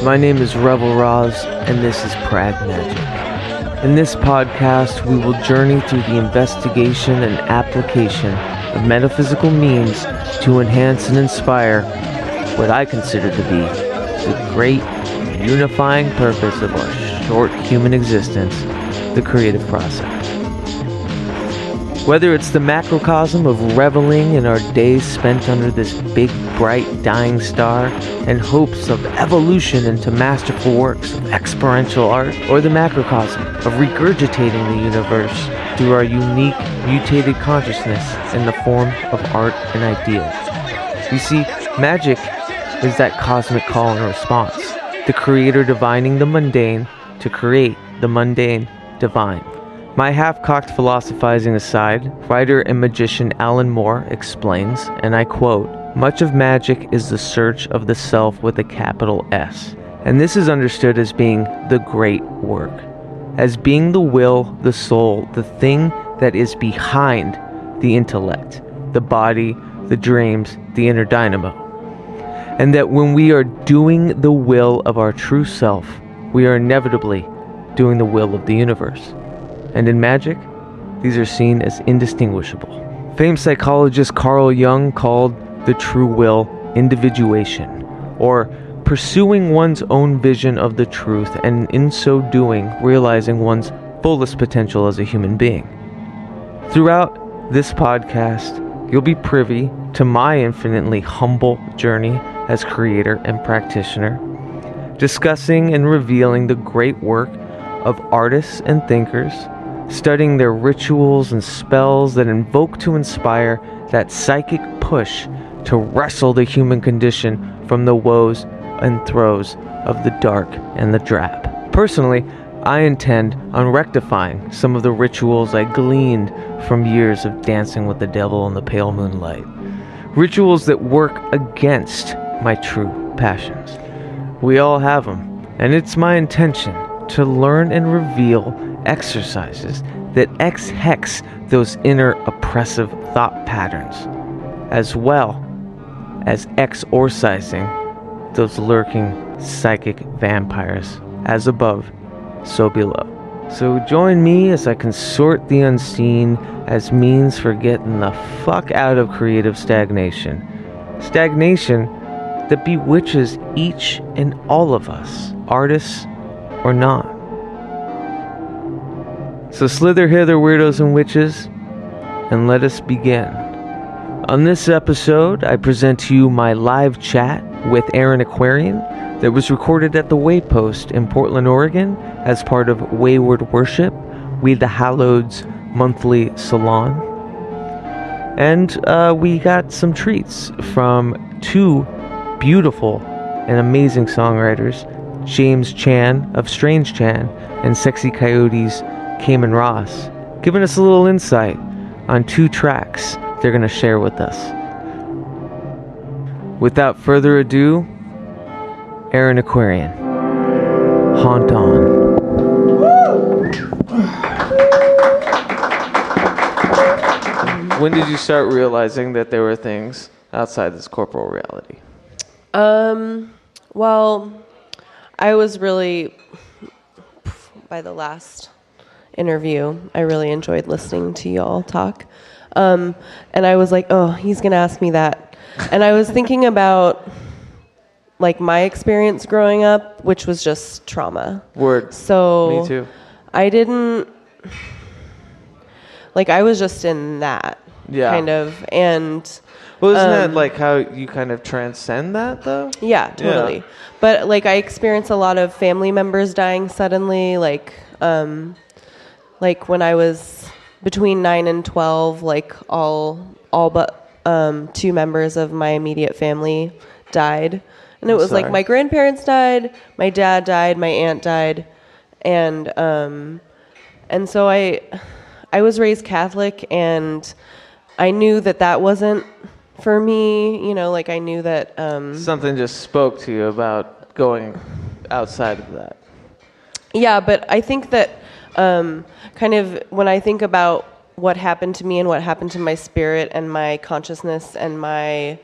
My name is Rebel Roz, and this is Pragmagick. In this podcast, we will journey through the investigation and application of metaphysical means to enhance and inspire what I consider to be the great unifying purpose of our short human existence, the creative process. Whether it's the macrocosm of reveling in our days spent under this big, bright, dying star and hopes of evolution into masterful works of experiential art, or the macrocosm of regurgitating the universe through our unique, mutated consciousness in the form of art and ideas. You see, magic is that cosmic call and response, the creator divining the mundane to create the mundane divine. My half-cocked philosophizing aside, writer and magician Alan Moore explains, and I quote, "Much of magic is the search of the self with a capital S, and this is understood as being the great work, as being the will, the soul, the thing that is behind the intellect, the body, the dreams, the inner dynamo. And that when we are doing the will of our true self, we are inevitably doing the will of the universe. And in magic, these are seen as indistinguishable." Famed psychologist Carl Jung called the true will individuation, or pursuing one's own vision of the truth, and in so doing, realizing one's fullest potential as a human being. Throughout this podcast, you'll be privy to my infinitely humble journey as creator and practitioner, discussing and revealing the great work of artists and thinkers, studying their rituals and spells that invoke to inspire that psychic push to wrestle the human condition from the woes and throes of the dark and the drab. Personally, I intend on rectifying some of the rituals I gleaned from years of dancing with the devil in the pale moonlight. Rituals that work against my true passions. We all have them, and it's my intention to learn and reveal exercises that hex those inner oppressive thought patterns, as well as exorcising those lurking psychic vampires, as above, so below. So join me as I consort the unseen as means for getting the fuck out of creative stagnation. Stagnation that bewitches each and all of us, artists or not. So slither hither, weirdos and witches, and let us begin. On this episode, I present to you my live chat with Erin Aquarian that was recorded at the Waypost in Portland, Oregon as part of Wayward Worship, We the Hallowed's monthly salon. And we got some treats from two beautiful and amazing songwriters, James Chan of Strange Chan and Sexy Coyote's Cayman Ross, giving us a little insight on two tracks they're going to share with us. Without further ado, Erin Aquarian, Haunt On. When did you start realizing that there were things outside this corporal reality? Well, I was really, by the last interview, I really enjoyed listening to y'all talk. And I was like, oh, he's going to ask me that. And I was thinking about, like, my experience growing up, which was just trauma. Word. So me too. I didn't, like, I was just in that, kind of. And well, isn't that like how you kind of transcend that, though? Yeah, totally. Yeah. But, like, I experienced a lot of family members dying suddenly, like when I was between 9 and 12, like, all but 2 members of my immediate family died. And it was like my grandparents died, my dad died, my aunt died, and so I was raised Catholic, and I knew that wasn't for me, you know, like, I knew that something just spoke to you about going outside of that. Yeah, but I think that kind of when I think about what happened to me and what happened to my spirit and my consciousness and my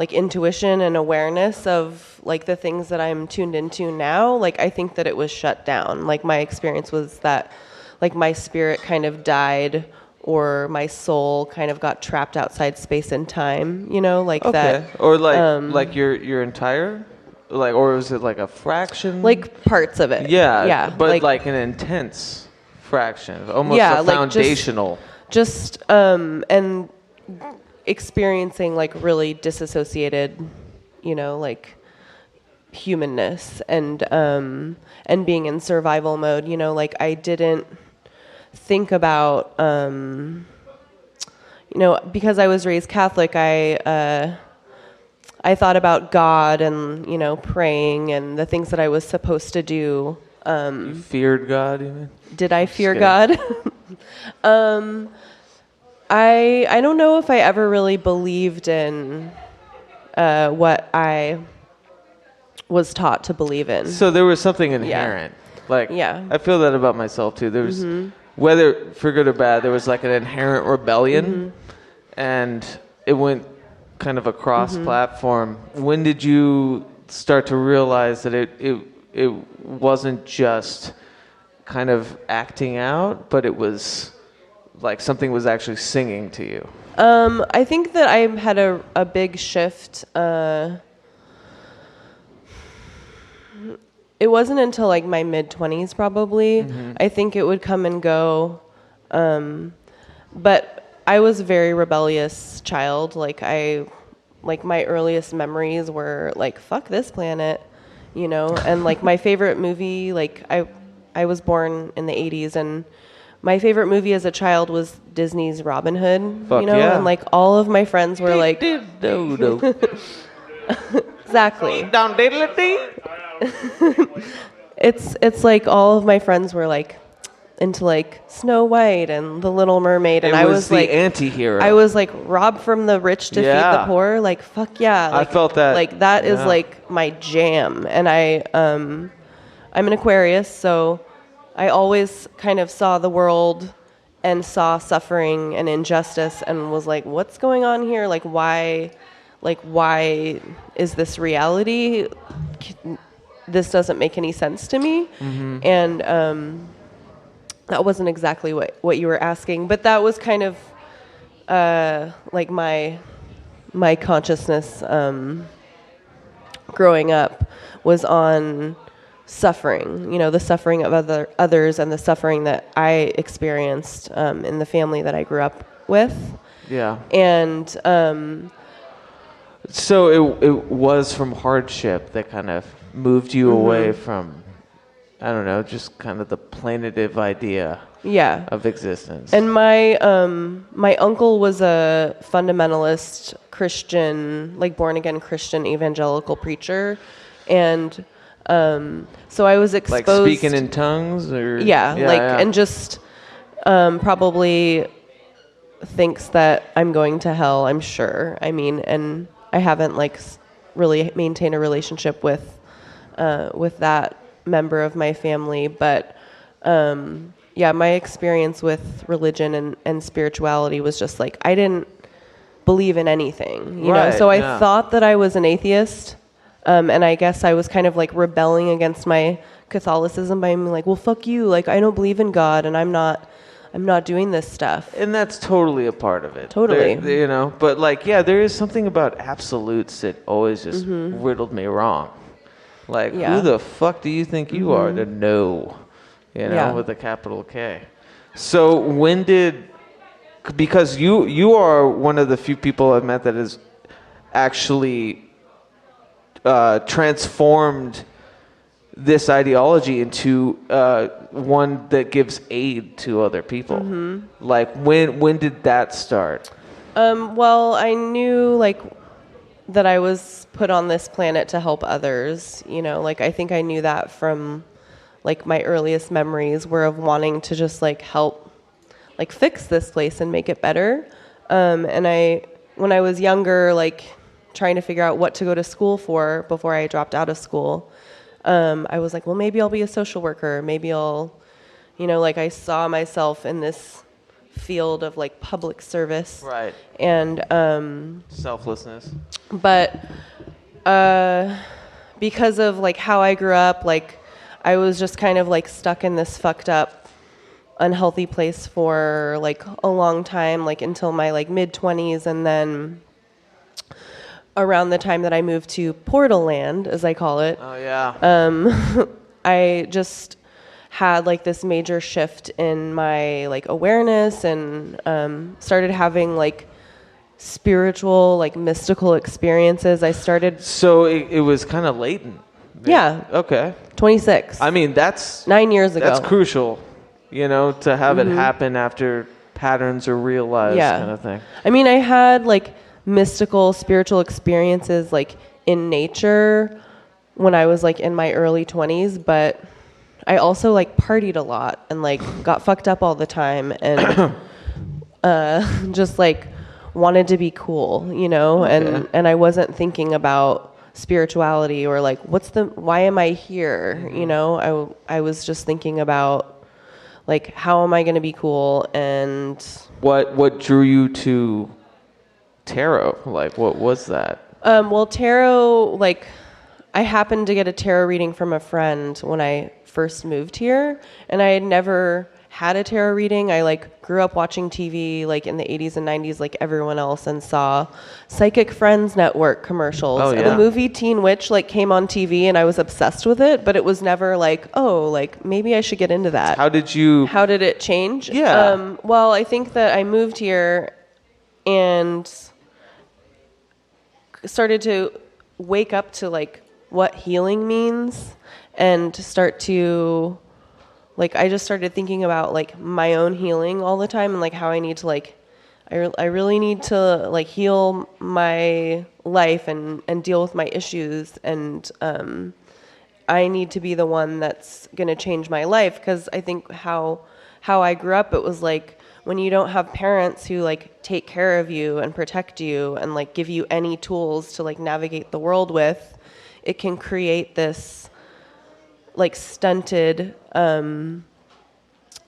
like intuition and awareness of like the things that I'm tuned into now, like I think that it was shut down. Like my experience was that like my spirit kind of died, or my soul kind of got trapped outside space and time, you know, like that. Or like your entire, like, or was it like a fraction? Like parts of it. Yeah. Yeah. But like an intense fraction, almost a foundational. Just and experiencing like really disassociated, you know, like humanness and being in survival mode, you know, like I didn't think about, you know, because I was raised Catholic, I thought about God and, you know, praying and the things that I was supposed to do. You feared God, you mean? Did I fear God? I don't know if I ever really believed in what I was taught to believe in. So there was something inherent. Yeah. Like, yeah. I feel that about myself too. There was, whether for good or bad, there was like an inherent rebellion, and it went kind of across platform. When did you start to realize that it wasn't just kind of acting out, but it was like something was actually singing to you? I think that I had a big shift. It wasn't until like my mid-20s probably. I think it would come and go. But I was a very rebellious child. Like my earliest memories were like, fuck this planet, you know? And like my favorite movie, like I was born in the 80s, and my favorite movie as a child was Disney's Robin Hood, Fuck you know? yeah. And like all of my friends were like, exactly. It's like all of my friends were like into like Snow White and The Little Mermaid, and I was the like anti-hero. I was like rob from the rich to feed the poor. Like fuck yeah. Like, I felt that. Like that is like my jam. And I'm an Aquarius, so I always kind of saw the world and saw suffering and injustice and was like, what's going on here? Like why is this reality? This doesn't make any sense to me. And that wasn't exactly what you were asking, but that was kind of like my consciousness growing up was on suffering, you know, the suffering of others and the suffering that I experienced in the family that I grew up with. Yeah. And so it was from hardship that kind of moved you away from, I don't know, just kind of the planative idea of existence. And my uncle was a fundamentalist Christian, like born again Christian evangelical preacher, and so I was exposed, like speaking in tongues, or and just probably thinks that I'm going to hell. I'm sure. I mean, and I haven't like really maintained a relationship with that member of my family, but my experience with religion and spirituality was just like I didn't believe in anything, you know. So I thought that I was an atheist, and I guess I was kind of like rebelling against my Catholicism by being like, well, fuck you, like I don't believe in God, and I'm not doing this stuff. And that's totally a part of it. Totally. You know, but like, there is something about absolutes that always just riddled me wrong. Like, who the fuck do you think you are to know, you know, with a capital K? So because you are one of the few people I've met that has actually transformed this ideology into one that gives aid to other people. Like, when did that start? Well, I knew like that I was put on this planet to help others, you know, like I think I knew that from like my earliest memories were of wanting to just like help like fix this place and make it better. And when I was younger, like trying to figure out what to go to school for before I dropped out of school, I was like, well, maybe I'll be a social worker. Maybe I'll, you know, like I saw myself in this field of like public service. Right. And Selflessness. but because of like how I grew up, like I was just kind of like stuck in this fucked up, unhealthy place for like a long time, like until my like mid-20s, and then around the time that I moved to Portal Land, as I call it. Oh yeah. I just had like this major shift in my like awareness, and started having like spiritual, like mystical experiences. I started. So it was kind of latent. Yeah. Okay. 26. I mean, that's 9 years ago. That's crucial, to have it happen after patterns are realized, kind of thing. I mean, I had like mystical, spiritual experiences like in nature when I was like in my early 20s, but I also like partied a lot and like got fucked up all the time and just like wanted to be cool, okay. and I wasn't thinking about spirituality or like why am I here? I was just thinking about like how am I going to be cool, and what drew you to tarot? Like what was that? Well, tarot, like I happened to get a tarot reading from a friend when I first moved here, and I had never had a tarot reading. I like grew up watching TV like in the 80s and 90s like everyone else, and saw Psychic Friends Network commercials. Oh, yeah. And the movie Teen Witch like came on TV, and I was obsessed with it, but it was never like, oh, like maybe I should get into that. How did it change? Yeah. Well, I think that I moved here and started to wake up to like what healing means, and to start to like I just started thinking about like my own healing all the time, and like how I need to like I really need to like heal my life and deal with my issues, and I need to be the one that's going to change my life, because I think how I grew up, it was like when you don't have parents who like take care of you and protect you and like give you any tools to like navigate the world with, it can create this like stunted,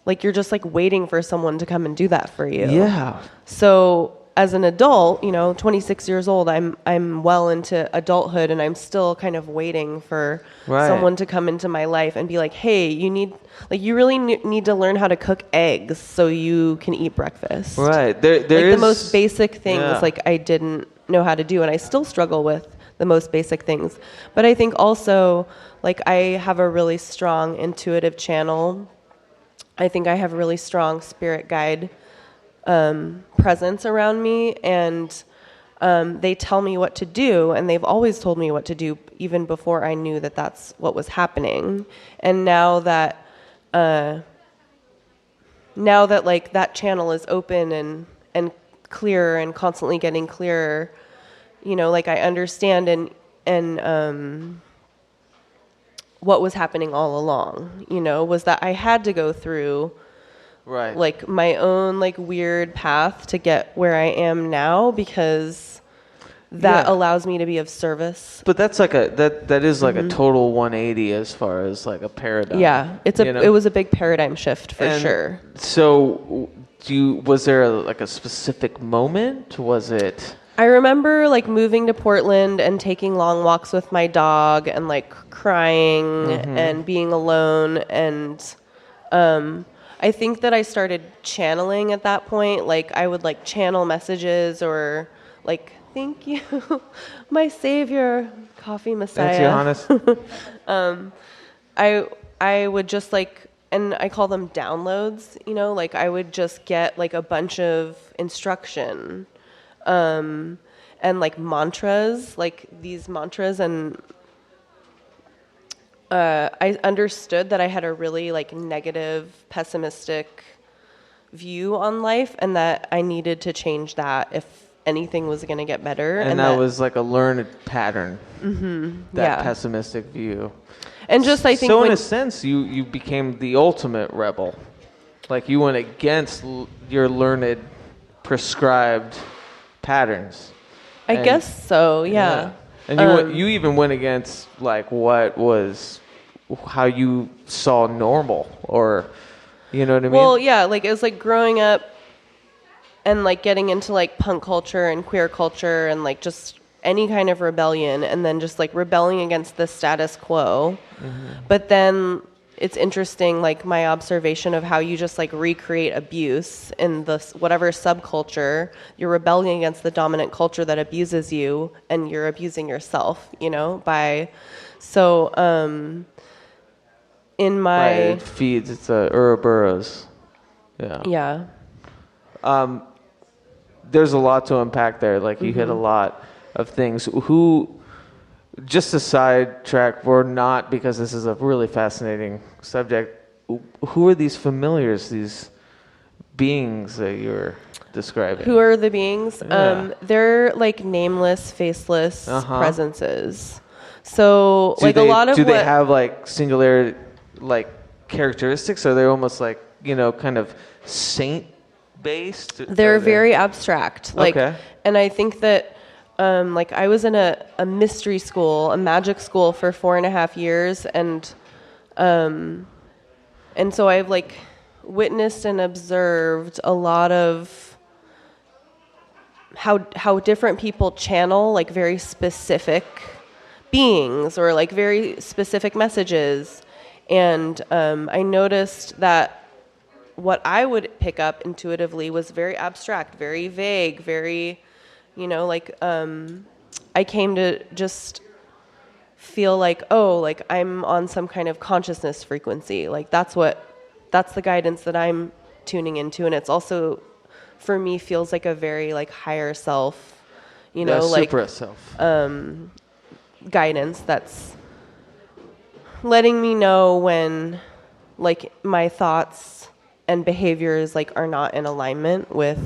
like you're just like waiting for someone to come and do that for you. Yeah. So as an adult, 26 years old, I'm well into adulthood, and I'm still kind of waiting for someone to come into my life and be like, hey, you really need to learn how to cook eggs so you can eat breakfast. Right. There like is the most basic things like I didn't know how to do, and I still struggle with the most basic things. But I think also like I have a really strong intuitive channel. I think I have a really strong spirit guide presence around me, and they tell me what to do, and they've always told me what to do even before I knew that that's what was happening. And now that like that channel is open and clearer and constantly getting clearer, like I understand and what was happening all along, was that I had to go through like my own like weird path to get where I am now, because that allows me to be of service. But that's like that is like a total 180 as far as like a paradigm. Yeah, it was a big paradigm shift for sure. So was there like a specific moment? Was it? I remember like moving to Portland and taking long walks with my dog and like crying and being alone, and I think that I started channeling at that point. Like I would like channel messages or like, thank you, my savior, coffee messiah. Thanks, Johannes. I would just like, and I call them downloads, like I would just get like a bunch of instruction, and like mantras, like these mantras, and I understood that I had a really like negative, pessimistic view on life, and that I needed to change that if anything was going to get better. And that was like a learned pattern, that pessimistic view. And just I think so in a sense, you became the ultimate rebel. Like you went against your learned, prescribed patterns. I guess so, yeah. And you even went against like how you saw normal, or you know what I mean? Well, yeah, like it was like growing up and like getting into like punk culture and queer culture and like just any kind of rebellion, and then just like rebelling against the status quo. But then it's interesting, like my observation of how you just like recreate abuse in the whatever subculture. You're rebelling against the dominant culture that abuses you, and you're abusing yourself, you know, by so in my Right, it feeds. It's a Ouroboros. Yeah. yeah. There's a lot to unpack there. Like you hit a lot of things. Who, just a sidetrack, or not, because this is a really fascinating subject. Who are these familiars? These beings that you're describing? Who are the beings? Yeah. They're like nameless, faceless presences. So like a lot of do they have like singular like characteristics? Are they almost like, you know, kind of saint based? They're very abstract. Like, Okay. and I think that like I was in a mystery school, a magic school for 4.5 years, and so I've like witnessed and observed a lot of how different people channel like very specific beings or like very specific messages. And I noticed that what I would pick up intuitively was very abstract, very vague, very, you know, like I came to just feel like, oh, like I'm on some kind of consciousness frequency. Like that's the guidance that I'm tuning into. And it's also, for me, feels like a very like higher self, you know, like super self. guidance that's letting me know when like my thoughts and behaviors like are not in alignment with,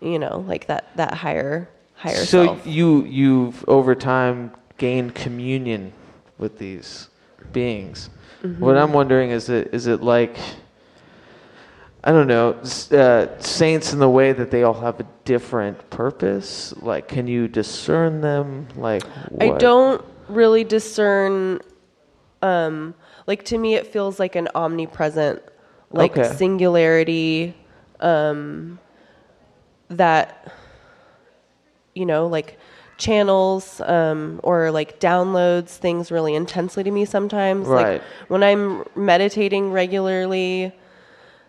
you know, like that higher So self. you've over time gained communion with these beings. What I'm wondering is it like, I don't know, saints in the way that they all have a different purpose? Like, can you discern them? Like, what? I don't really discern. Like to me, it feels like an omnipresent, like Okay. singularity. That, you know, like channels or like downloads things really intensely to me sometimes. Right. Like when I'm meditating regularly,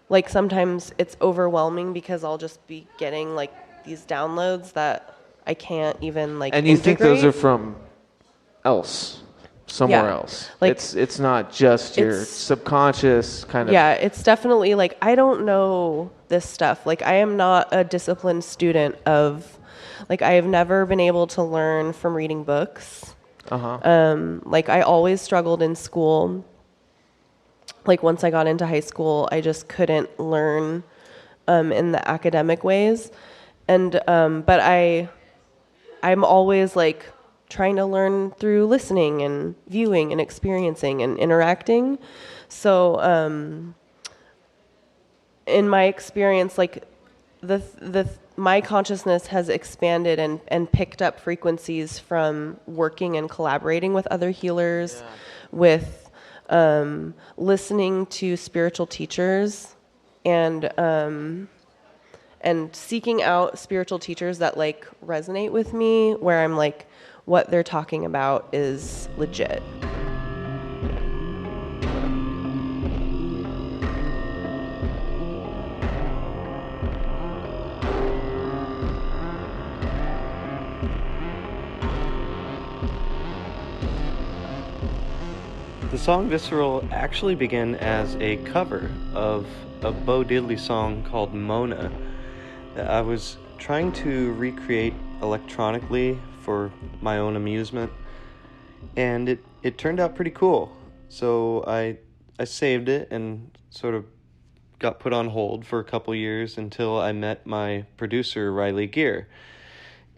like sometimes it's overwhelming because I'll just be getting like these downloads that I can't even like And you think those integrate. are from somewhere Yeah. else? Like, it's not just your it's- subconscious kind of. Yeah, it's definitely like I don't know this stuff. Like I am not a disciplined student of, like I have never been able to learn from reading books. Like I always struggled in school. Like once I got into high school, I just couldn't learn in the academic ways, and but I'm always like trying to learn through listening and viewing and experiencing and interacting. So in my experience, like my consciousness has expanded and picked up frequencies from working and collaborating with other healers, with listening to spiritual teachers, and seeking out spiritual teachers that like resonate with me, where I'm like, what they're talking about is legit. The song Visceral actually began as a cover of a Bo Diddley song called Mona that I was trying to recreate electronically for my own amusement, and it turned out pretty cool. So I saved it and sort of got put on hold for a couple years until I met my producer, Riley Gear,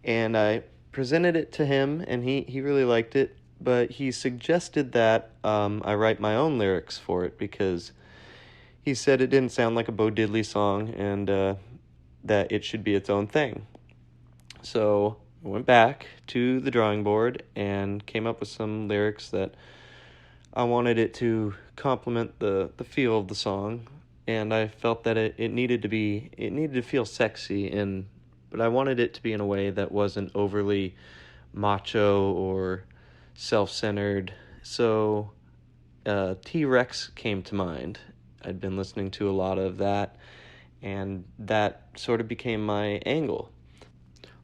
and I presented it to him, and he really liked it. But he suggested that I write my own lyrics for it because he said it didn't sound like a Bo Diddley song, and that it should be its own thing. So I went back to the drawing board and came up with some lyrics that I wanted it to complement the feel of the song. and I felt that it needed to feel sexy, but I wanted it to be in a way that wasn't overly macho or self-centered. So T-Rex came to mind. I'd been listening to a lot of that, and that sort of became my angle.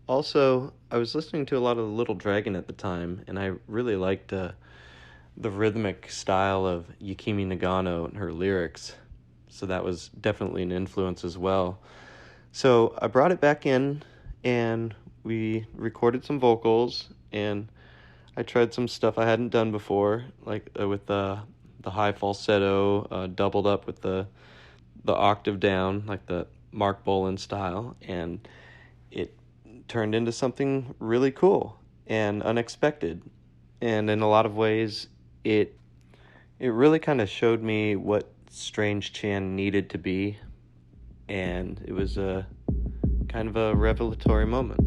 Also, I was listening to a lot of Little Dragon at the time, and I really liked the rhythmic style of Yukimi Nagano and her lyrics, so that was definitely an influence as well. So I brought it back in, and we recorded some vocals, and I tried some stuff I hadn't done before, like with the high falsetto doubled up with the octave down, like the Mark Bolan style, and it turned into something really cool and unexpected. And in a lot of ways, it really kind of showed me what Strange Chan needed to be, and it was a kind of a revelatory moment.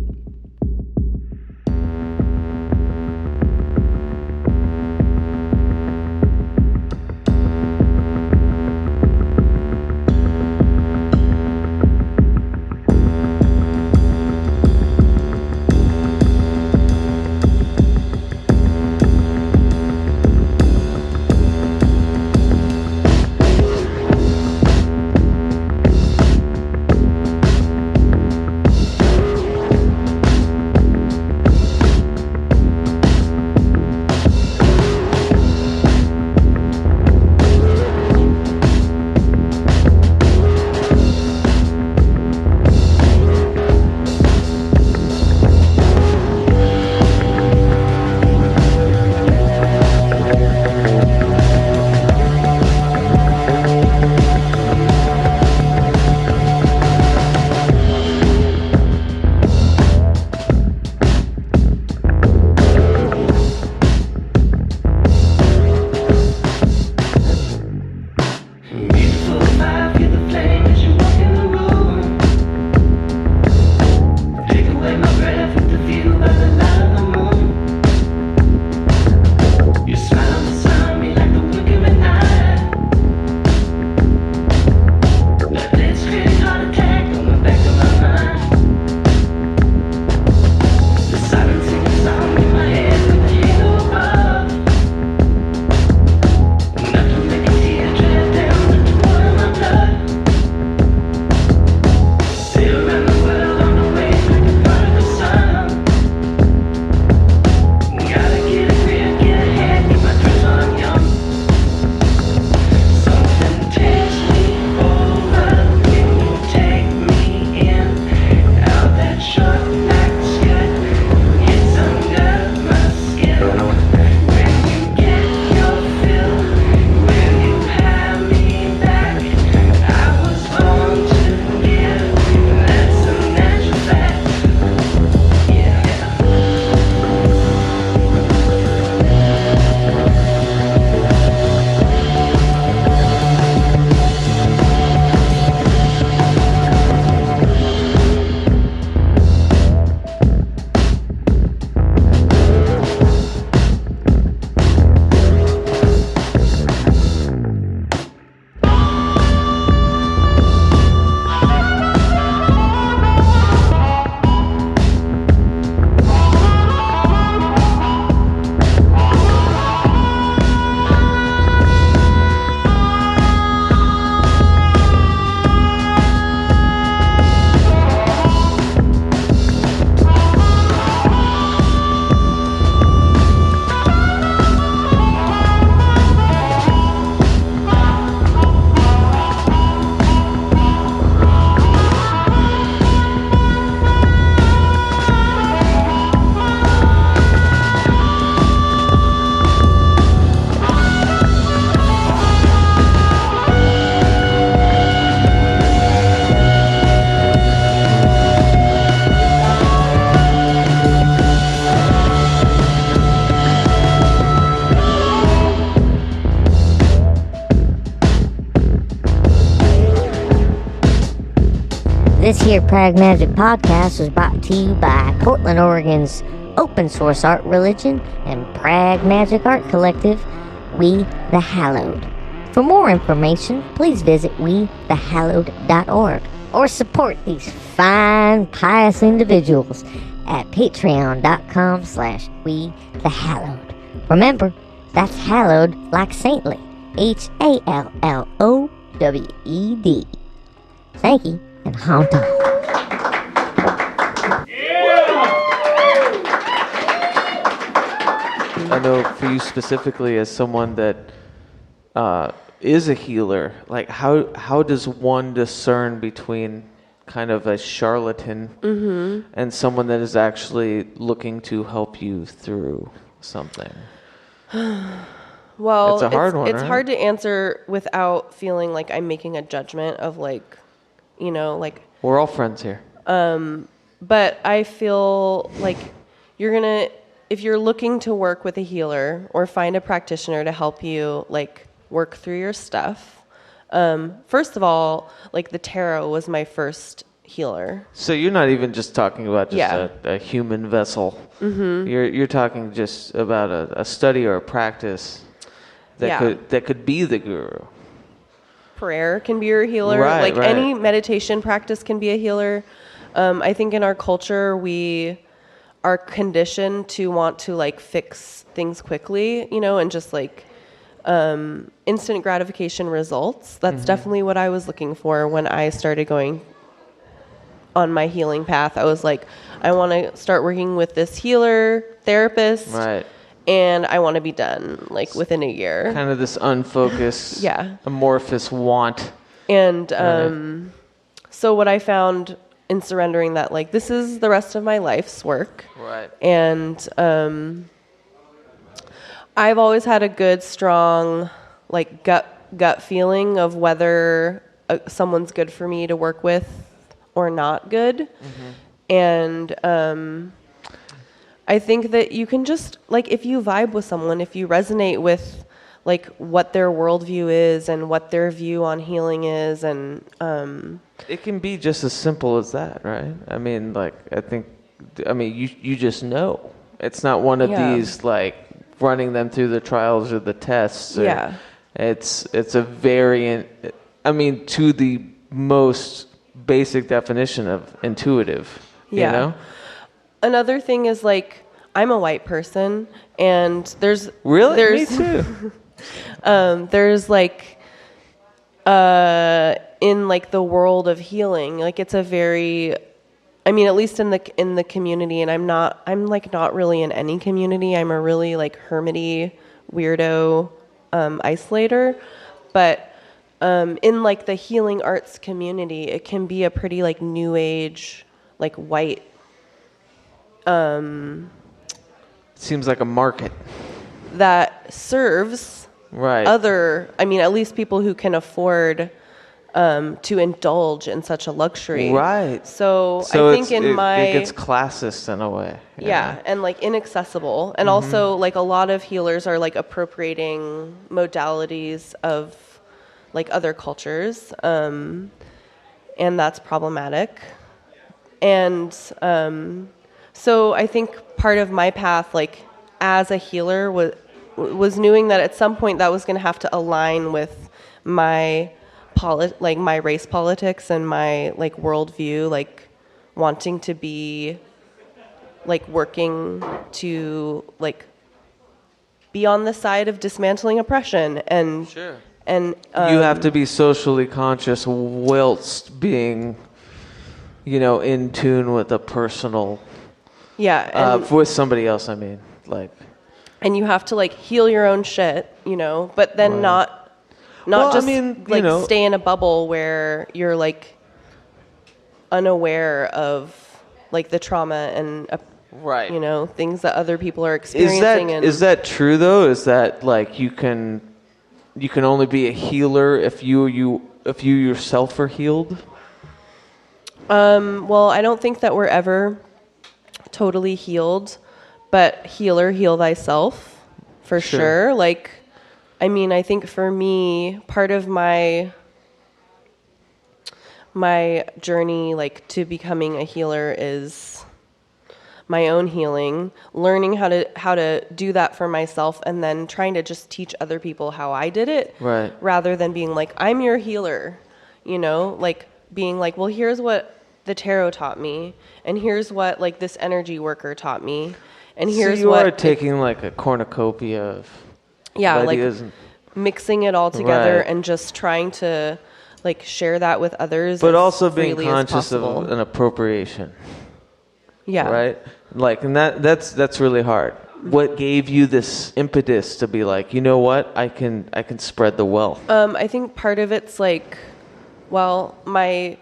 This here Pragmagick podcast was brought to you by Portland, Oregon's open source art religion and Pragmagick art collective, We the Hallowed. For more information, please visit wethehallowed.org or support these fine, pious individuals at patreon.com/wethehallowed. Remember, that's hallowed like saintly. HALLOWED. Thank you, and honk on. I know for you specifically, as someone that is a healer, like how does one discern between kind of a charlatan and someone that is actually looking to help you through something? Well, it's a hard one. It's right? hard to answer without feeling like I'm making a judgment of like, like. We're all friends here. But I feel like if you're looking to work with a healer or find a practitioner to help you like work through your stuff, first of all, like the tarot was my first healer. So you're not even just talking about just Yeah. a human vessel. You're talking just about a study or a practice that could be the guru. Prayer can be your healer. Right, right. Any meditation practice can be a healer. I think in our culture we are conditioned to want to like fix things quickly, and just like instant gratification results. That's definitely what I was looking for when I started going on my healing path. I was like, I want to start working with this healer, therapist, Right. and I want to be done like within a year. Kind of this unfocused, amorphous want. And so what I found in surrendering that, like, this is the rest of my life's work. Right. And I've always had a good, strong, like, gut feeling of whether someone's good for me to work with or not good. And I think that you can just, like, if you vibe with someone, if you resonate with, like, what their worldview is and what their view on healing is, and it can be just as simple as that, right? I mean, like, you just know. It's not one of these, like, running them through the trials or the tests. Or, it's a variant, to the most basic definition of intuitive, you know? Another thing is, like, I'm a white person, and there's... Really? Me too. There's, like, in, like, the world of healing, like, it's a very... at least in the community, and I'm not really in any community. I'm a really, like, hermity, weirdo, isolator. But in, like, the healing arts community, it can be a pretty, like, new age, like, white... Seems like a market. that serves other, at least people who can afford to indulge in such a luxury. Right. So I think it gets classist in a way. Yeah, and like inaccessible. And also like a lot of healers are like appropriating modalities of like other cultures. And that's problematic. And so I think part of my path, like as a healer, was knowing that at some point that was going to have to align with my my race politics and my like worldview, like wanting to be like working to like be on the side of dismantling oppression and and you have to be socially conscious whilst being, in tune with a personal with somebody else. And you have to like heal your own shit, but then not stay in a bubble where you're like unaware of like the trauma and things that other people are experiencing. Is that true though? Is that like you can only be a healer if you yourself are healed? Well, I don't think that we're ever totally healed, but heal thyself for sure. Like, I think for me, part of my journey, like, to becoming a healer is my own healing, learning how to do that for myself, and then trying to just teach other people how I did it, Right. rather than being like, I'm your healer, like being like, well, here's what the tarot taught me, and here's what like this energy worker taught me, and here's so you what are taking like a cornucopia of like ideas and, mixing it all together Right. and just trying to like share that with others, but as also being freely as conscious of possible. an appropriation. Yeah. Right? Like, and that's really hard. What gave you this impetus to be like, you know what? I can spread the wealth. I think part of it's like, well, my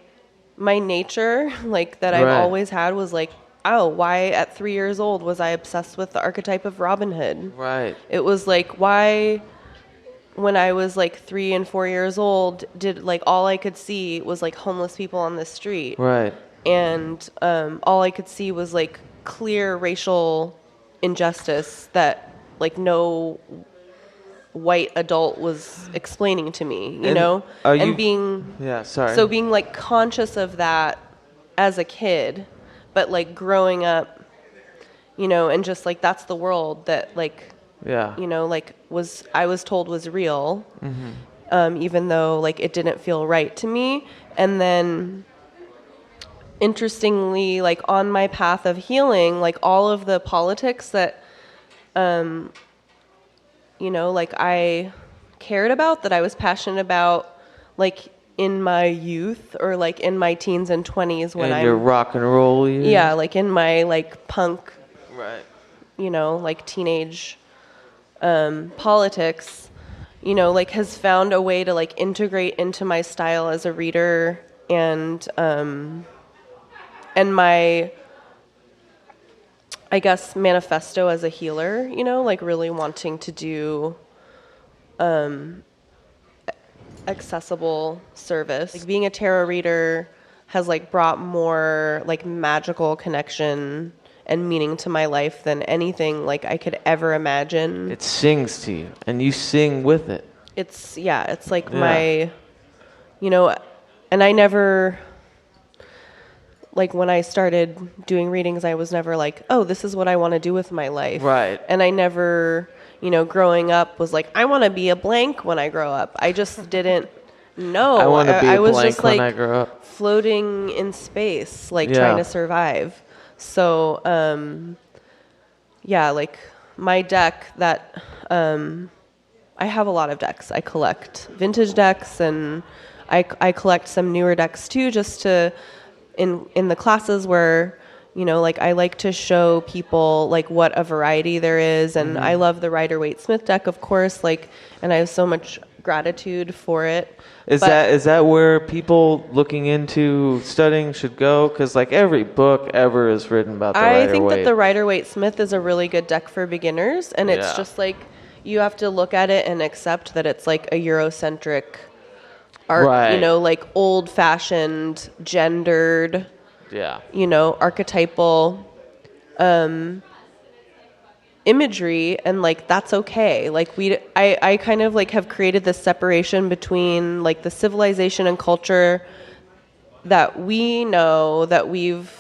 nature, like that I've Right. always had was like, oh, why at 3 years old was I obsessed with the archetype of Robin Hood? Right. It was like, why, when I was like 3 and 4 years old, did like all I could see was like homeless people on the street. Right. And all I could see was like clear racial injustice that like no white adult was explaining to me, you And know? are And you- being Yeah, sorry. so being like conscious of that as a kid, but like growing up, and just like that's the world that like, yeah. like I was told was real, Mm-hmm. even though like it didn't feel right to me. And then interestingly, like on my path of healing, like all of the politics that, like I cared about, that I was passionate about, like in my youth or like in my teens and 20s when and your rock and roll years? yeah, like in my like punk, Right. like teenage politics, like has found a way to like integrate into my style as a reader and my, I guess, manifesto as a healer, like really wanting to do accessible service. Like being a tarot reader has like brought more like magical connection and meaning to my life than anything like I could ever imagine. It sings to you, and you sing with it. It's like Yeah. my, and I never, like when I started doing readings, I was never like, oh, this is what I want to do with my life. Right. And I never, growing up was like, I want to be a blank when I grow up. I just didn't know. I want to be I a was blank just when like I grow up. floating in space, like Yeah. trying to survive. So, like my deck that, I have a lot of decks. I collect vintage decks, and I collect some newer decks too, just to in the classes where like I like to show people like what a variety there is, and I love the Rider-Waite-Smith deck, of course, like, and I have so much gratitude for it. Is that where people looking into studying should go? Because like every book ever is written about the I think that Rider-Waite. the Rider-Waite-Smith is a really good deck for beginners, and it's Yeah. just like you have to look at it and accept that it's like a Eurocentric art, Right. like old-fashioned, gendered, Yeah. archetypal imagery, and like that's okay. Like I kind of like have created this separation between like the civilization and culture that we know, that we've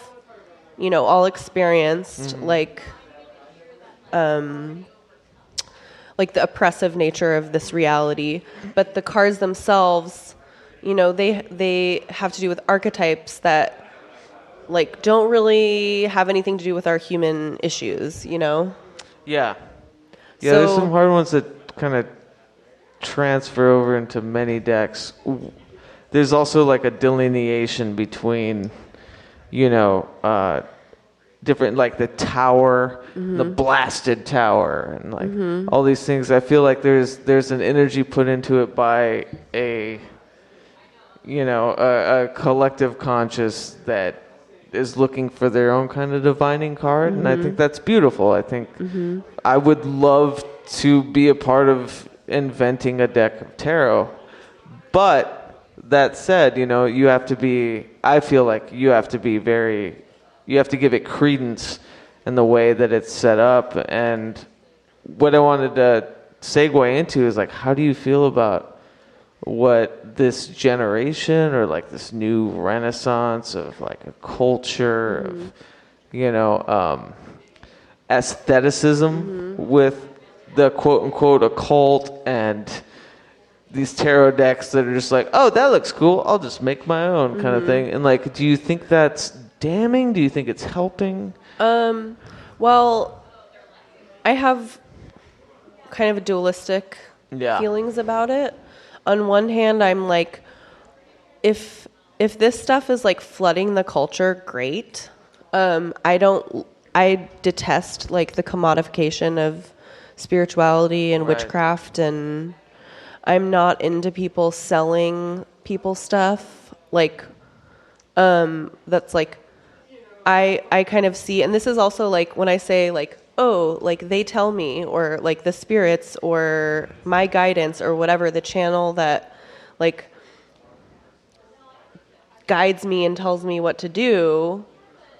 all experienced, like the oppressive nature of this reality, but the cards themselves, they have to do with archetypes that like don't really have anything to do with our human issues, Yeah. Yeah, there's So- some hard ones that kind of transfer over into many decks. There's also like a delineation between, different, like the tower, the blasted tower, and like all these things. I feel like there's an energy put into it by a collective conscious that is looking for their own kind of divining card, and I think that's beautiful. I think I would love to be a part of inventing a deck of tarot, but that said, you have to be. I feel like you have to be very. You have to give it credence in the way that it's set up. And what I wanted to segue into is like, how do you feel about what this generation or like this new renaissance of like a culture of aestheticism with the quote unquote occult and these tarot decks that are just like, oh, that looks cool, I'll just make my own kind of thing. And like, do you think that's damning? Do you think it's helping? Well, I have kind of dualistic feelings about it. On one hand, I'm like, if this stuff is like flooding the culture, great. I detest like the commodification of spirituality and witchcraft, and I'm not into people selling people stuff. Like, that's like, I kind of see, and this is also like when I say like, oh, like they tell me, or like the spirits or my guidance or whatever, the channel that like guides me and tells me what to do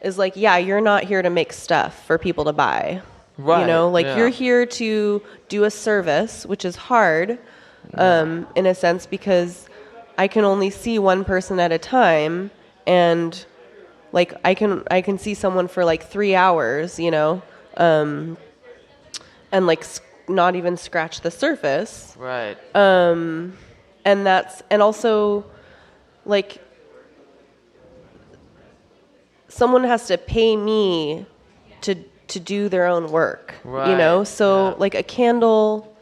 is like, yeah, you're not here to make stuff for people to buy. Right. You know, like you're here to do a service, which is hard, in a sense, because I can only see one person at a time, and like I can see someone for like 3 hours, you know, and like not even scratch the surface. Right. And also like someone has to pay me to do their own work, right. You know? So like a candle,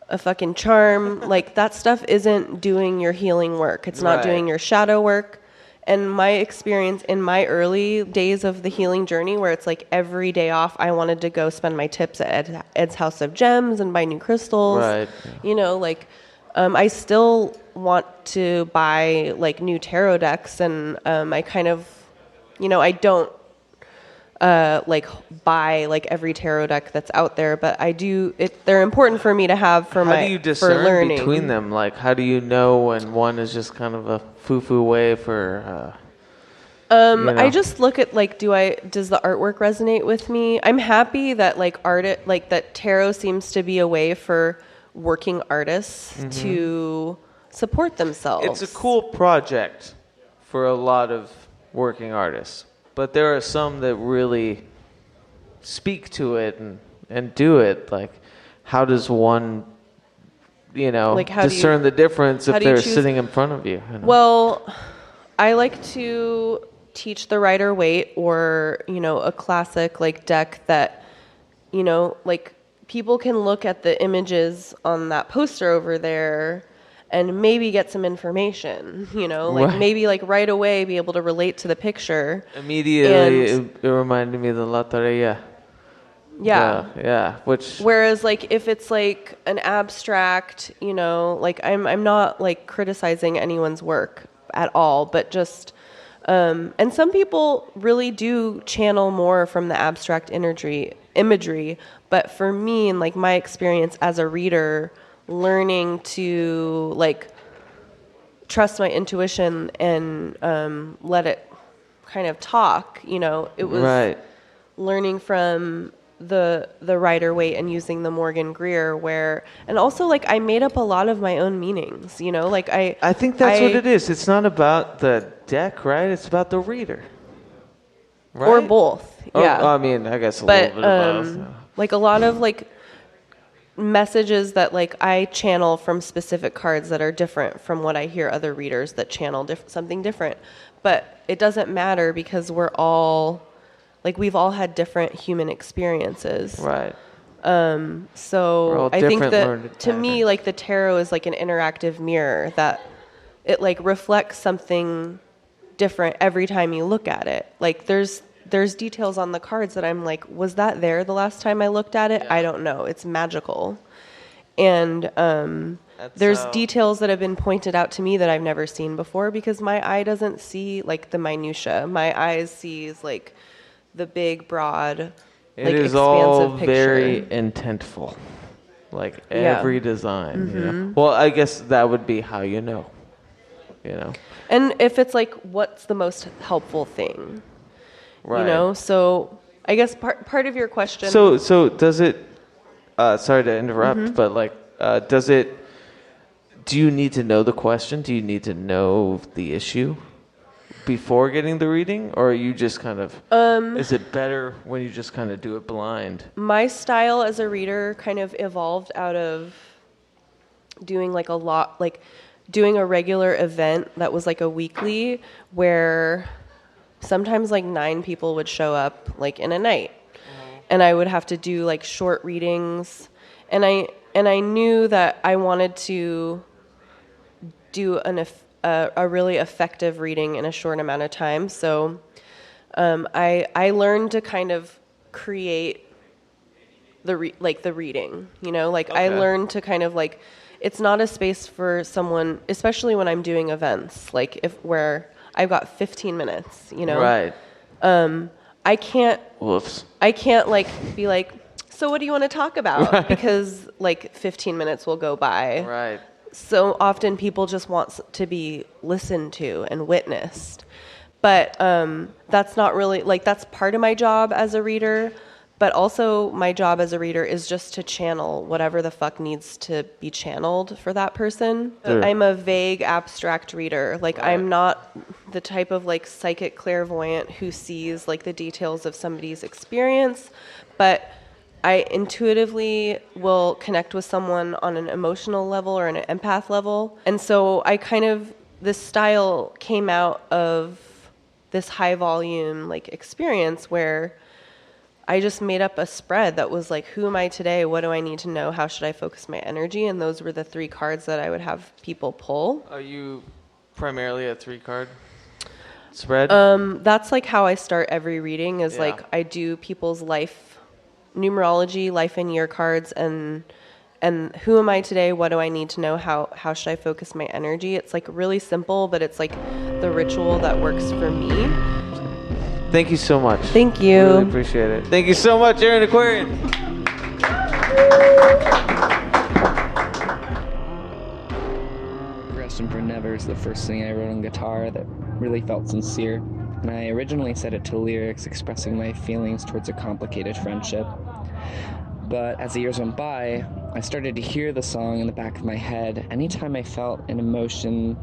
a fucking charm, like that stuff isn't doing your healing work. It's not doing your shadow work. And my experience in my early days of the healing journey, where it's like every day off, I wanted to go spend my tips at Ed's House of Gems and buy new crystals. Right. You know, like I still want to buy like new tarot decks, and I kind of, you know, I don't like buy like every tarot deck that's out there, but I do. They're important for me to have for How do you discern between them? Like, how do you know when one is just kind of a foo-foo way for? You know? I just look at like, does the artwork resonate with me? I'm happy that like that tarot seems to be a way for working artists to support themselves. It's a cool project for a lot of working artists. But there are some that really speak to it and do it. Like, how does one, you know, like discern the difference if they're sitting in front of you? You know? Well, I like to teach the Rider-Waite, or, you know, a classic like deck that, you know, like people can look at the images on that poster over there and maybe get some information, you know, like maybe like right away be able to relate to the picture. Immediately, it reminded me of the Loteria. Yeah. Whereas like if it's like an abstract, you know, like I'm not like criticizing anyone's work at all, but just and some people really do channel more from the abstract imagery, but for me and like my experience as a reader, learning to like trust my intuition and let it kind of talk, you know, it was learning from the Rider-Waite and using the Morgan Greer, and also like I made up a lot of my own meanings, you know, like I think that's what it is. It's not about the deck, right? It's about the reader, right? Or both. Yeah. I mean, I guess a little bit of both. Like a lot of like messages that like I channel from specific cards that are different from what I hear other readers that channel something different, but it doesn't matter because we've all had different human experiences, right? So I think that to me, like the tarot is like an interactive mirror that it like reflects something different every time you look at it. Like there's details on the cards that I'm like, was that there the last time I looked at it? Yeah. I don't know. It's magical. And there's details that have been pointed out to me that I've never seen before because my eye doesn't see like the minutia. My eyes sees like the big, broad, it is all picture. Very intentful. Like every design. You know? Well, I guess that would be how you know. You know. And if it's like, what's the most helpful thing? Right. You know, so I guess part of your question. So does it? Sorry to interrupt, but like, does it? Do you need to know the question? Do you need to know the issue before getting the reading, or are you just kind of is it better when you just kind of do it blind? My style as a reader kind of evolved out of doing like doing a regular event that was like a weekly, where sometimes like 9 people would show up like in a night, and I would have to do like short readings, and I knew that I wanted to do a really effective reading in a short amount of time. So I learned to kind of create the reading, you know, like I learned to kind of like, it's not a space for someone, especially when I'm doing events, like where I've got 15 minutes, you know, Right. I can't Whoops. like be like, so what do you want to talk about? Right. Because like 15 minutes will go by. Right. So often people just want to be listened to and witnessed. But that's not really, like, that's part of my job as a reader. But also my job as a reader is just to channel whatever the fuck needs to be channeled for that person. Sure. I'm a vague, abstract reader. Like, right. I'm not the type of, like, psychic clairvoyant who sees, like, the details of somebody's experience. But I intuitively will connect with someone on an emotional level or an empath level. And so I kind of, this style came out of this high volume, like, experience where I just made up a spread that was like, who am I today? What do I need to know? How should I focus my energy? And those were the 3 cards that I would have people pull. Are you primarily a 3-card spread? That's like how I start every reading is like I do people's life numerology, life and year cards, and who am I today? What do I need to know? How should I focus my energy? It's like really simple, but it's like the ritual that works for me. Thank you so much. Thank you. Really appreciate it. Thank you so much, Erin Aquarian. Progression for Never is the first thing I wrote on guitar that really felt sincere. And I originally set it to lyrics expressing my feelings towards a complicated friendship. But as the years went by, I started to hear the song in the back of my head anytime I felt an emotion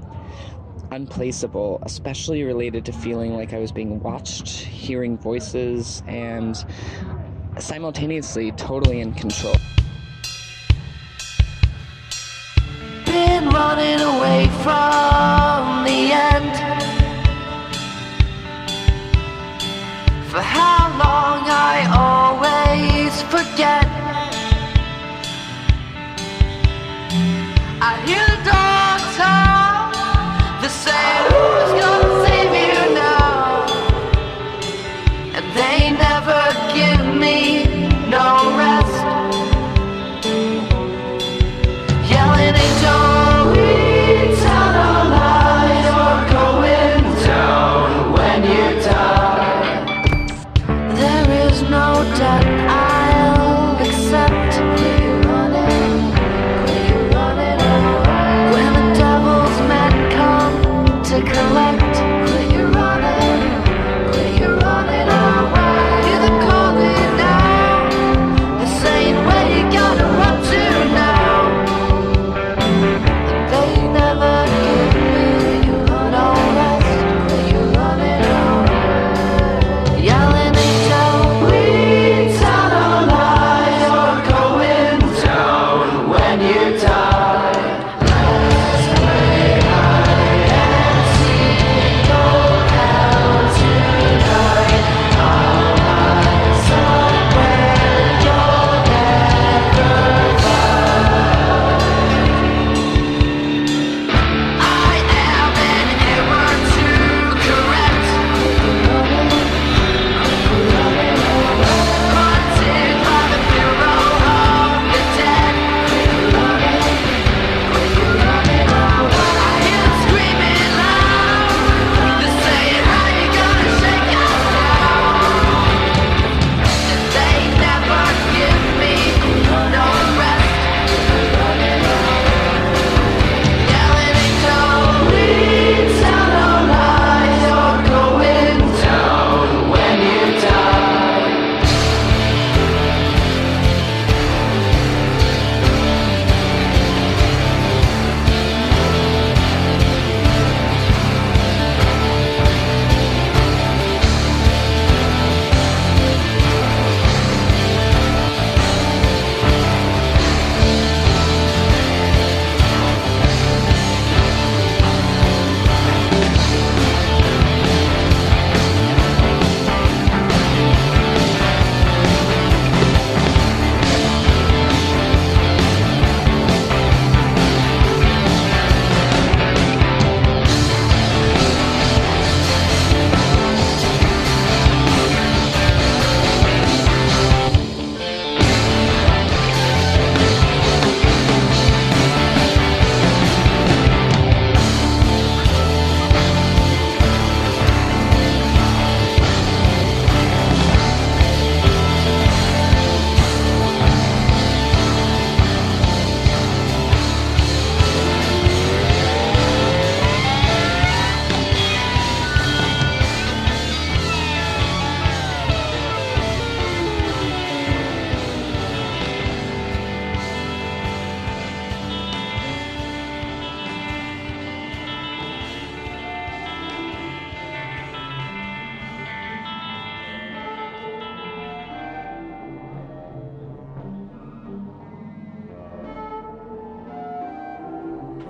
unplaceable, especially related to feeling like I was being watched, hearing voices, and simultaneously totally in control. Been running away from the end. For how long I always forget. I hear the dogs howl. The same who's gonna save you now, and they never give me no rest. Yelling angel, we tell no lies, you're going down when you die. There is no debt I'll accept. Will you run it away? When the devil's men come to collect, will you run it away? Hear them calling now, the same way you gotta run to now. They never give me no rest, will you run it away? Yelling angel, we tell no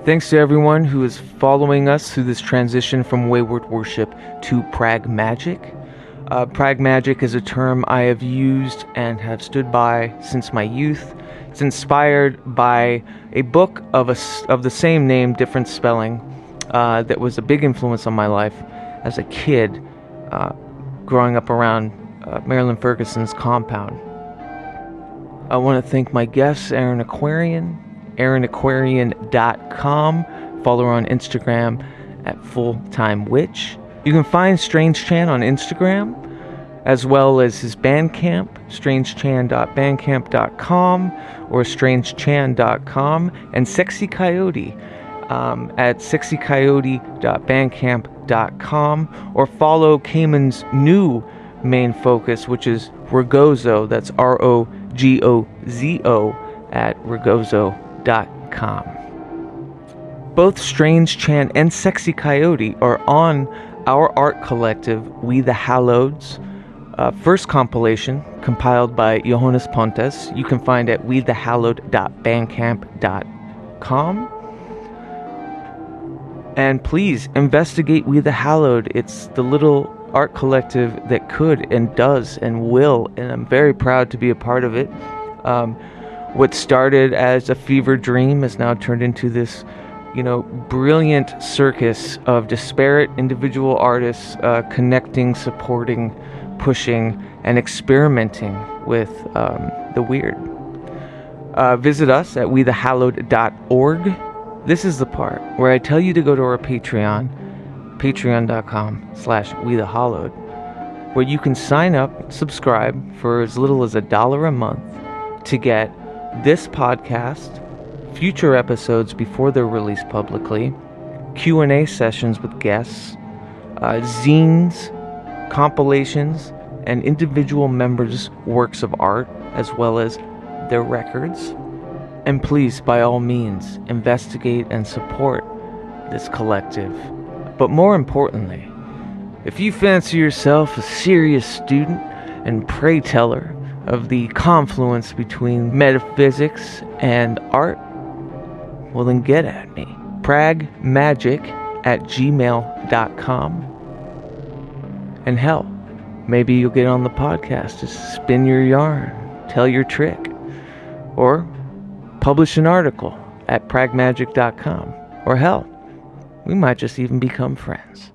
Thanks to everyone who is following us through this transition from Wayward Worship to Pragmagick. Pragmagick is a term I have used and have stood by since my youth. It's inspired by a book of the same name, different spelling, that was a big influence on my life as a kid, growing up around Marilyn Ferguson's compound. I want to thank my guests, Erin Aquarian, ErinAquarian.com. Follow her on Instagram at FullTimeWitch. You can find Strange Chan on Instagram, as well as his Bandcamp, strangechan.bandcamp.com or strangechan.com, and Sexy Coyote at sexycoyote.bandcamp.com, or follow Cayman's new main focus, which is Ragozo, that's ROGOZO, at ragozo.com. Both Strange Chan and Sexy Coyote are on our art collective, We the Halloweds, first compilation compiled by Johannes Pontes. You can find at wethehallowed.bandcamp.com. And please investigate We the Hallowed. It's the little art collective that could and does and will, and I'm very proud to be a part of it. What started as a fever dream has now turned into this, brilliant circus of disparate individual artists connecting, supporting, pushing, and experimenting with the weird. Visit us at wethehallowed.org. This is the part where I tell you to go to our Patreon, patreon.com/wethehallowed, where you can sign up, subscribe for as little as $1 a month to get this podcast, future episodes before they're released publicly, Q&A sessions with guests, zines, compilations, and individual members' works of art, as well as their records. And please, by all means, investigate and support this collective. But more importantly, if you fancy yourself a serious student and prey-teller of the confluence between metaphysics and art, well then get at me. Pragmagick@gmail.com. And hell, maybe you'll get on the podcast to spin your yarn, tell your trick, or publish an article at pragmagick.com. Or hell, we might just even become friends.